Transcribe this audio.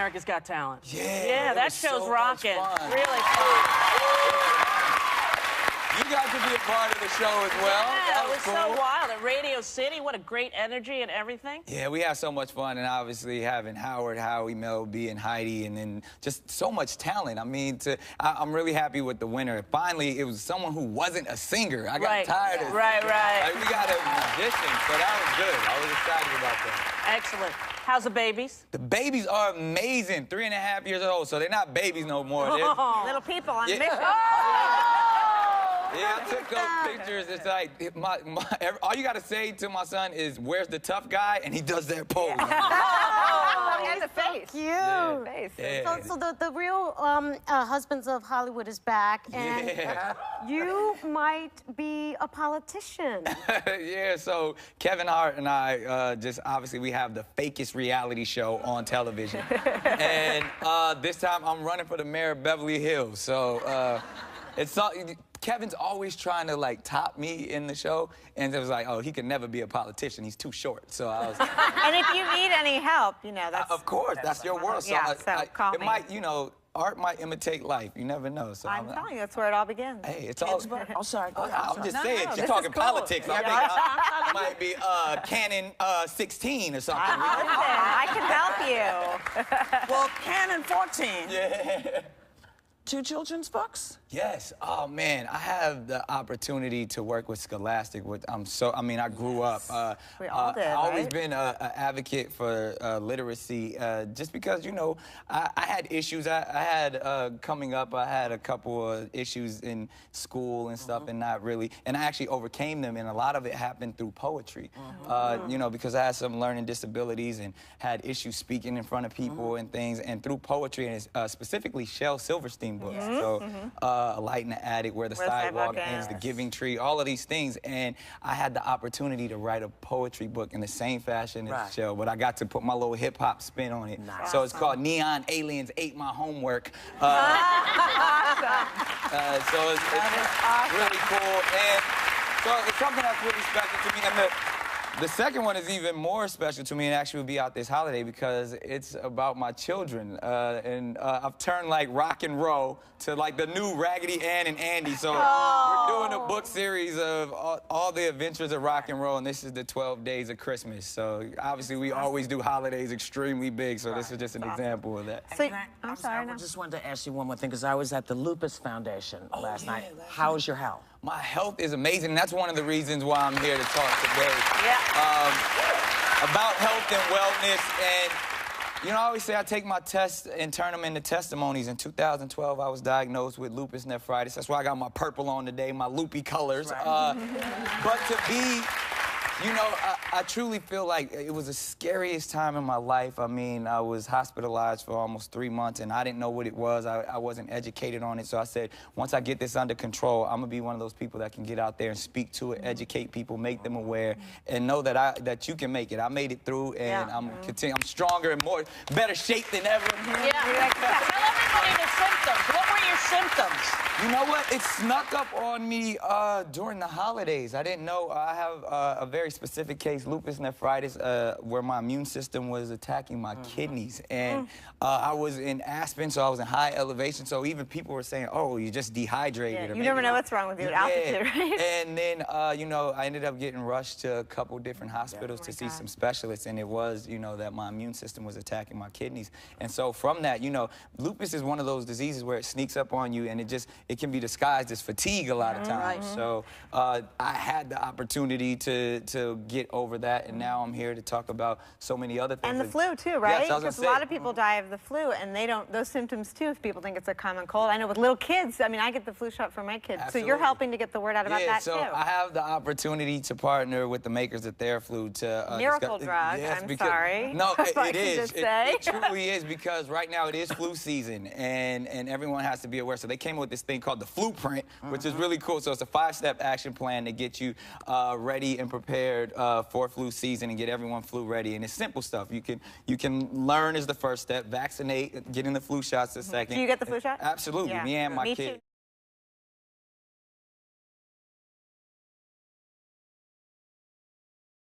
America's Got Talent. Yeah, that show's rocking. Really fun. fun. You got to be a part of the show as well. Yeah, That it was cool. so wild at Radio City. What a great energy and everything. Yeah, we had so much fun, and obviously having Howard, Howie, Mel B, and Heidi, and then just so much talent. I mean, I'm really happy with the winner. Finally, it was someone who wasn't a singer. I got tired of Right. Like, we got a musician, so that was good. I was excited about that. Excellent. How's the babies? The babies are amazing. 3.5 years old, so they're not babies no more. They're little people on Yeah. mission. Yeah, I took those pictures. It's like, all you got to say to my son is, where's the tough guy? And he does that pose. And the face. Cute. Yeah. Face. Yeah. So the real Husbands of Hollywood is back, and you might be a politician. Yeah, so Kevin Hart and I obviously we have the fakest reality show on television. And this time I'm running for the mayor of Beverly Hills. So Kevin's always trying to like top me in the show, and it was like, oh, he could never be a politician. He's too short. So I was. And if you need any help, you know, that's. Of course, that's your world. So, yeah, call me. Might, art might imitate life. You never know. So I'm telling you, that's where it all begins. Hey, it's all. Oh, sorry. Go ahead. I'm just saying, this you're is talking cool. politics. I think I might be Canon 16 or something. I can help you. Well, Canon 14. Yeah. 2 children's books? Yes. Oh man, I have the opportunity to work with Scholastic. I grew up. We all did, I've always right? been an advocate for literacy, just because I had issues. I had coming up. I had a couple of issues in school and stuff, and not really. And I actually overcame them, and a lot of it happened through poetry. Because I had some learning disabilities and had issues speaking in front of people and things, and through poetry, and specifically Shel Silverstein books. So. A Light in the Attic, Where the Sidewalk Ends, The Giving Tree, all of these things. And I had the opportunity to write a poetry book in the same fashion as Shel, but I got to put my little hip-hop spin on it. Nice. So it's called Neon Aliens Ate My Homework. So it's really cool. And so it's something that's really special to me. And the second one is even more special to me, and actually will be out this holiday because it's about my children. I've turned like rock and roll to like the new Raggedy Ann and Andy. So we're doing a book series of all the adventures of rock and roll, and this is the 12 Days of Christmas. So obviously we always do holidays extremely big, so this is just an example of that. So, I'm sorry. I just wanted to ask you one more thing, because I was at the Lupus Foundation last night. How's your health? My health is amazing, and that's one of the reasons why I'm here to talk today. Yeah. About health and wellness. And, I always say I take my tests and turn them into testimonies. In 2012, I was diagnosed with lupus nephritis. That's why I got my purple on today, my loopy colors. But to be... I truly feel like it was the scariest time in my life. I mean, I was hospitalized for almost 3 months, and I didn't know what it was. I wasn't educated on it, so I said, once I get this under control, I'm going to be one of those people that can get out there and speak to it, educate people, make them aware, and know that you can make it. I made it through, and I'm stronger and better shape than ever. Yeah. Tell everybody the symptoms. What were your symptoms? You know what? It snuck up on me during the holidays. I didn't know. I have a very specific case, lupus nephritis, where my immune system was attacking my kidneys. And I was in Aspen, so I was in high elevation. So even people were saying, oh, you're just dehydrated. Yeah, you never know what's wrong with you at altitude, right? And then, I ended up getting rushed to a couple different hospitals to see some specialists. And it was, that my immune system was attacking my kidneys. And so from that, lupus is one of those diseases where it sneaks up on you, and it can be disguised as fatigue a lot of times. So I had the opportunity to get over that, and now I'm here to talk about so many other things. And the flu too, right? Yes, because a lot of people die of the flu, and they don't, those symptoms too, if people think it's a common cold. I know with little kids, I mean, I get the flu shot for my kids. Absolutely. So you're helping to get the word out about that so too. I have the opportunity to partner with the makers of Theraflu to Miracle drug, I'm sorry. No, it is. Just say. It truly is, because right now it is flu season, and everyone has to be aware. So they came up with this thing called the Fluprint, which is really cool. So it's a 5-step action plan to get you ready and prepared for flu season and get everyone flu ready. And it's simple stuff. You can learn is the first step, vaccinate, getting the flu shots the second. Do you get the flu shot? Absolutely. Yeah. Me and my Me kid. too.